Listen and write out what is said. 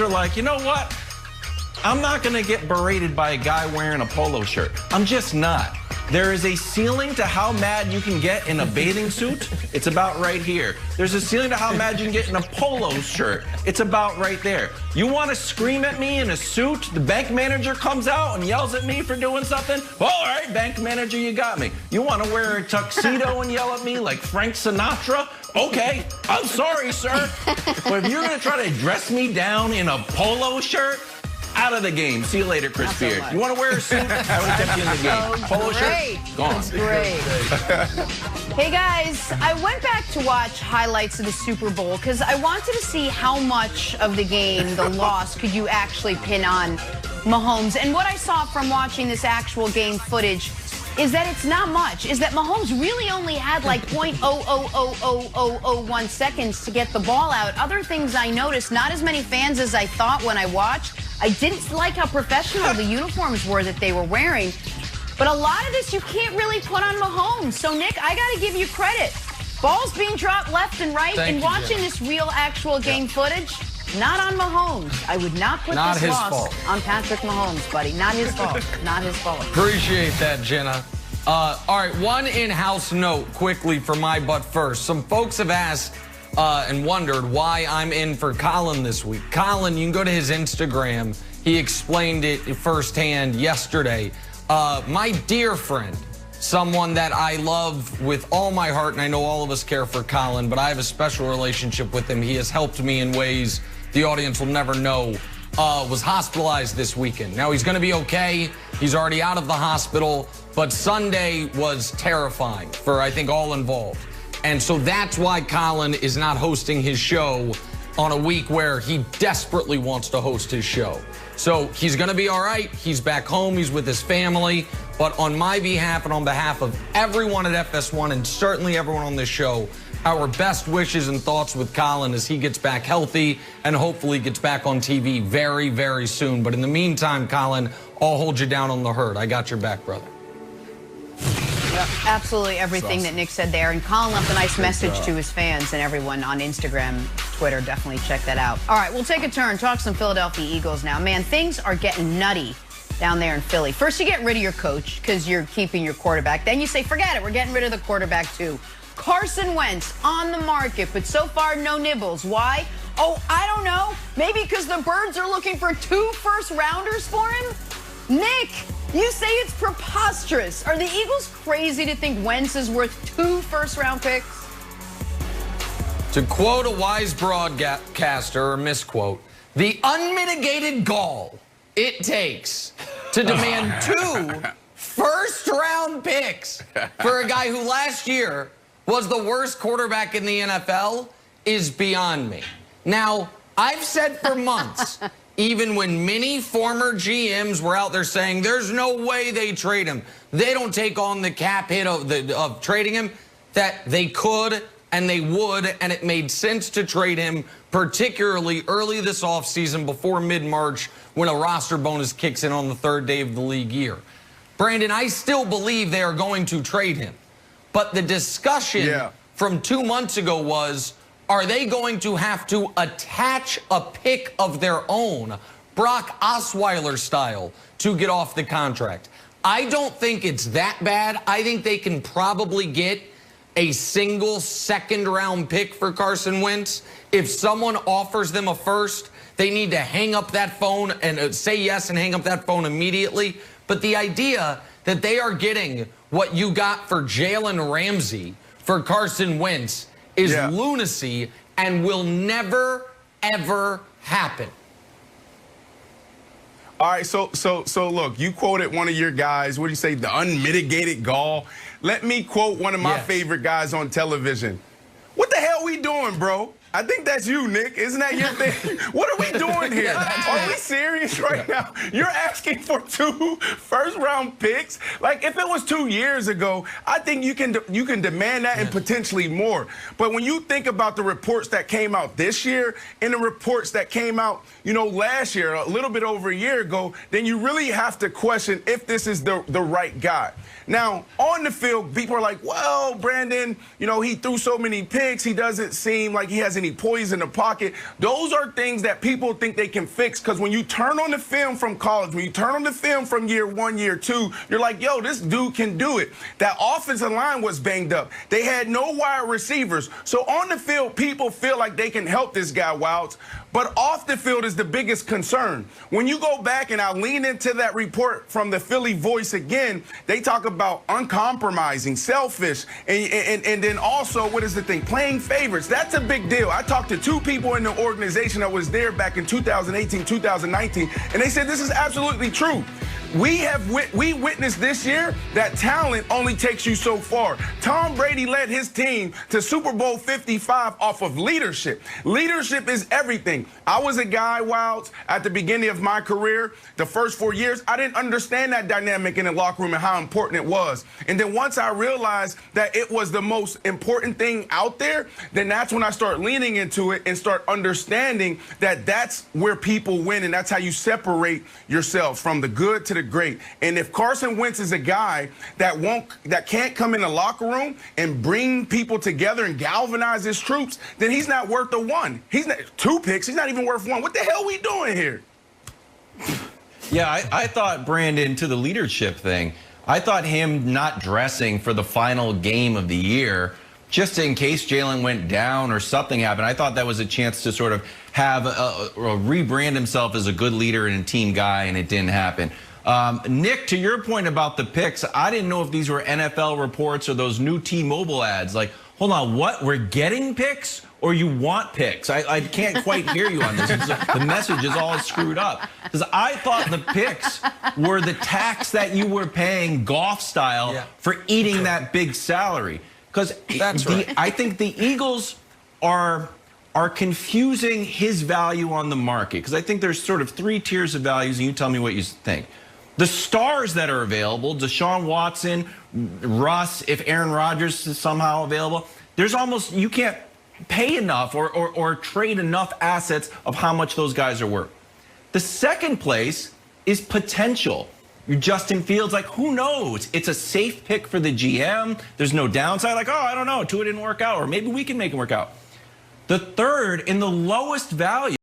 are like, you know what? I'm not going to get berated by a guy wearing a polo shirt. I'm just not. There is a ceiling to how mad you can get in a bathing suit. It's about right here. There's a ceiling to how mad you can get in a polo shirt. It's about right there. You want to scream at me in a suit? The bank manager comes out and yells at me for doing something? All right, bank manager, you got me. You want to wear a tuxedo and yell at me like Frank Sinatra? Okay, I'm sorry, sir. But if you're going to try to dress me down in a polo shirt, out of the game. See you later, Chris Beard. You want to wear a suit? I would have kept you in the game. Polo shirt? Gone. That's great. Hey, guys, I went back to watch highlights of the Super Bowl because I wanted to see how much of the game, the loss, could you actually pin on Mahomes. And what I saw from watching this actual game footage is that it's not much, is that Mahomes really only had like 0.0000001 seconds to get the ball out. Other things I noticed, not as many fans as I thought when I watched. I didn't like how professional the uniforms were that they were wearing. But a lot of this you can't really put on Mahomes. So, Nick, I got to give you credit. Balls being dropped left and right. And watching this real, actual game footage, not on Mahomes. I would not put this loss on Patrick Mahomes, buddy. Not his fault. Not his fault. Appreciate that, Jenna. All right, one in-house note quickly for my butt first. Some folks have asked and wondered why I'm in for Colin this week. Colin, you can go to his Instagram. He explained it firsthand yesterday. My dear friend, someone that I love with all my heart, and I know all of us care for Colin, but I have a special relationship with him. He has helped me in ways the audience will never know. Was hospitalized this weekend. Now, he's going to be okay. He's already out of the hospital, but Sunday was terrifying for, I think, all involved. And so that's why Colin is not hosting his show on a week where he desperately wants to host his show. So he's going to be all right. He's back home. He's with his family. But on my behalf and on behalf of everyone at FS1 and certainly everyone on this show, our best wishes and thoughts with Colin as he gets back healthy and hopefully gets back on TV very, very soon. But in the meantime, Colin, I'll hold you down on the herd. I got your back, brother. Yep, absolutely everything that Nick said there. And Colin left a nice message to his fans and everyone on Instagram, Twitter. Definitely check that out. All right, we'll take a turn. Talk some Philadelphia Eagles now. Man, things are getting nutty down there in Philly. First, you get rid of your coach because you're keeping your quarterback. Then you say, forget it, we're getting rid of the quarterback too. Carson Wentz on the market, but so far no nibbles. Why? Oh, I don't know. Maybe because the Birds are looking for 2 first-rounders for him? Nick, you say it's preposterous. Are the Eagles crazy to think Wentz is worth 2 first-round picks? To quote a wise broadcaster, or misquote, the unmitigated gall it takes to demand 2 first-round picks for a guy who last year was the worst quarterback in the NFL is beyond me. Now, I've said for months, even when many former GMs were out there saying there's no way they trade him, they don't take on the cap hit of trading him, that they could and they would, and it made sense to trade him, particularly early this offseason before mid-March when a roster bonus kicks in on the 3rd day of the league year. Brandon, I still believe they are going to trade him. But the discussion from 2 months ago was, are they going to have to attach a pick of their own, Brock Osweiler style, to get off the contract? I don't think it's that bad. I think they can probably get a single second-round pick for Carson Wentz. If someone offers them a first, they need to hang up that phone and say yes and hang up that phone immediately. But the idea that they are getting what you got for Jalen Ramsey for Carson Wentz is lunacy and will never, ever happen. All right, so look, you quoted one of your guys. What do you say? The unmitigated gall. Let me quote one of my favorite guys on television. What the hell we doing, bro? I think that's you, Nick. Isn't that your thing? What are we doing here? Are we serious right now? You're asking for 2 first-round picks? Like, if it was 2 years ago, I think you can demand that and potentially more. But when you think about the reports that came out this year and the reports that came out, you know, last year, a little bit over a year ago, then you really have to question if this is the right guy. Now, on the field, people are like, well, Brandon, you know, he threw so many picks. He doesn't seem like he has any he poised in the pocket. Those are things that people think they can fix, because when you turn on the film from college, when you turn on the film from year 1, year 2, you're like, yo, this dude can do it. That offensive line was banged up. They had no wide receivers. So on the field, people feel like they can help this guy, Wilds. But off the field is the biggest concern. When you go back, and I lean into that report from the Philly Voice again, they talk about uncompromising, selfish, and then also, what is the thing? Playing favorites. That's a big deal. I talked to 2 people in the organization that was there back in 2018, 2019, and they said this is absolutely true. We witnessed this year that talent only takes you so far. Tom Brady led his team to Super Bowl 55 off of leadership. Leadership is everything. I was a guy, Wilds, at the beginning of my career, the first 4 years, I didn't understand that dynamic in the locker room and how important it was. And then once I realized that it was the most important thing out there, then that's when I start leaning into it and start understanding that that's where people win, and that's how you separate yourselves from the good to the great. And if Carson Wentz is a guy that can't come in the locker room and bring people together and galvanize his troops, then he's not worth the one. He's not 2 picks. He's not even worth 1. What the hell are we doing here? Yeah, I thought, Brandon, to the leadership thing, I thought him not dressing for the final game of the year, just in case Jalen went down or something happened, I thought that was a chance to sort of have rebrand himself as a good leader and a team guy, and it didn't happen. Nick, to your point about the picks, I didn't know if these were NFL reports or those new T-Mobile ads. Like, hold on, what? We're getting picks, or you want picks? I can't quite hear you on this. The message is all screwed up. Because I thought the picks were the tax that you were paying Goff style for eating that big salary. Because I think the Eagles are confusing his value on the market. Because I think there's sort of 3 tiers of values, and you tell me what you think. The stars that are available, Deshaun Watson, Russ, if Aaron Rodgers is somehow available, there's almost, you can't pay enough or trade enough assets of how much those guys are worth. The second place is potential. Your Justin Fields, like, who knows? It's a safe pick for the GM. There's no downside. Like, oh, I don't know, Tua didn't work out, or maybe we can make it work out. The third, in the lowest value,